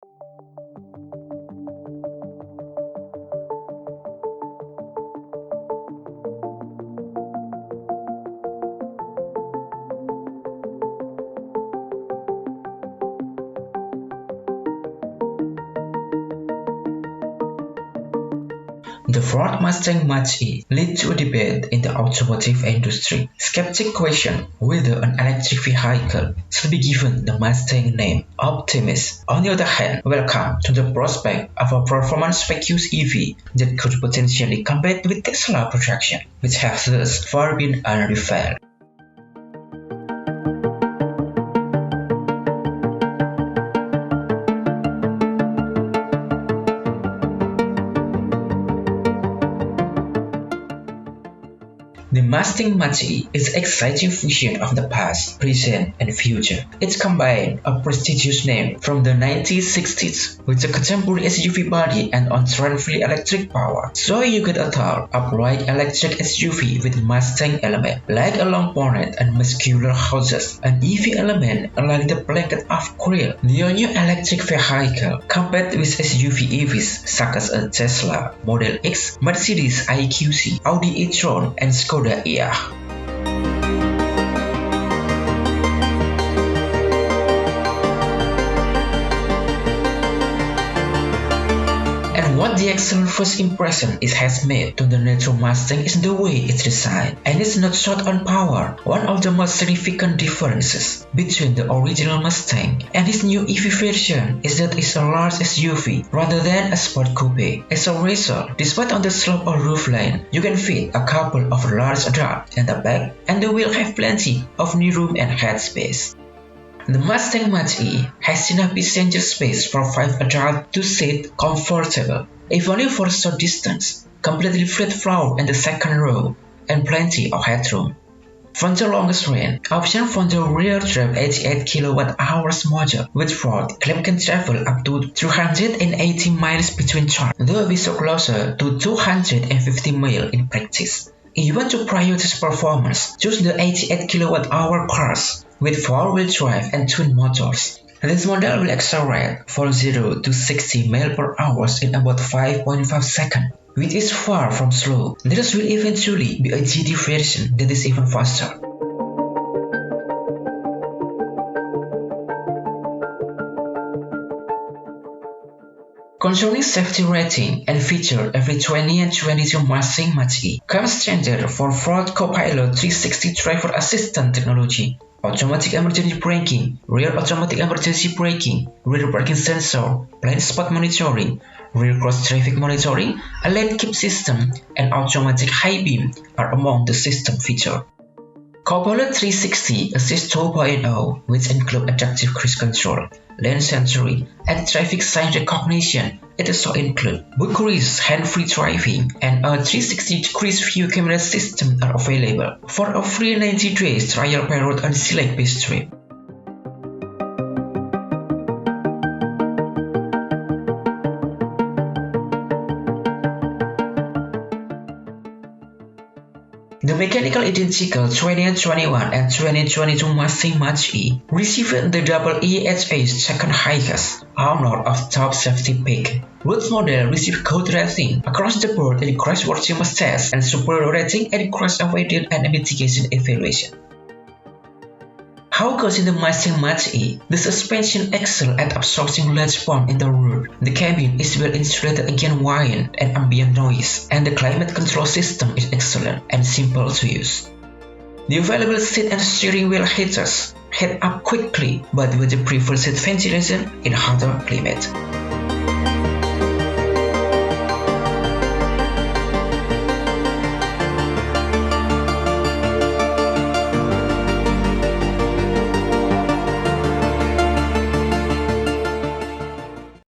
The Ford Mustang Mach-E led to a debate in the automotive industry. Skeptics question whether an electric vehicle should be given the Mustang name. Optimists, on the other hand, welcome to the prospect of a performance-focused EV that could potentially compete with Tesla production, which have thus far been unrivaled. The Mustang Mach-E is an exciting fusion of the past, present, and future. It combines a prestigious name from the 1960s with a contemporary SUV body and on-trend-free electric power. So you get a tall, upright electric SUV with Mustang element, like a long bonnet and muscular houses, an EV element like the blanket of grill. The new electric vehicle compared with SUV EVs such as a Tesla Model X, Mercedes EQC, Audi e-tron, and Skoda Ia. And what the excellent first impression it has made to the Nitro Mustang is the way it's designed, and it's not short on power. One of the most significant differences between the original Mustang and its new EV version is that it's a large SUV rather than a sport coupe. As a result, despite on the slope or roofline, you can fit a couple of large adults in the back, and the wheel have plenty of knee room and headspace. The Mustang Mach-E has enough passenger space for 5 adults to sit comfortable, if only for a short distance, completely flat floor in the second row, and plenty of headroom. From the longest range, option from the rear-drive 88 kWh module with Ford claim can travel up to 380 miles between charge, though we so closer to 250 miles in practice. If you want to prioritize performance, choose the 88 kWh cars with 4-wheel drive and twin motors. This model will accelerate from 0 to 60 mph in about 5.5 seconds, which is far from slow. There will eventually be a GT version that is even faster. Concerning safety rating and feature, every 20 and 22 Mustang Mach-E comes standard for Ford Co-Pilot 360 driver assistant technology, automatic emergency braking, rear automatic emergency braking, rear parking sensor, blind spot monitoring, rear cross traffic monitoring, a lane keep system, and automatic high beam are among the system features. Co-Pilot 360 Assist 2.0, which include adaptive cruise control, lane sensoring, and traffic sign recognition. It also includes boot cruise, hand-free driving, and a 360-degree view camera system are available for a free 90 days trial period on select base trip. The mechanical identical 2021 and 2022 Mustang Mach-E received the double EHA second highest honor of top safety pick. Both models received good rating across the board in crashworthiness tests and superior rating in crash avoidance and mitigation evaluation. How goes in the Mustang Mach-E? The suspension excels at absorbing large bump in the rear. The cabin is well insulated against wind and ambient noise, and the climate control system is excellent and simple to use. The available seat and steering wheel heaters heat up quickly, but with the preferred seat ventilation in hotter climate.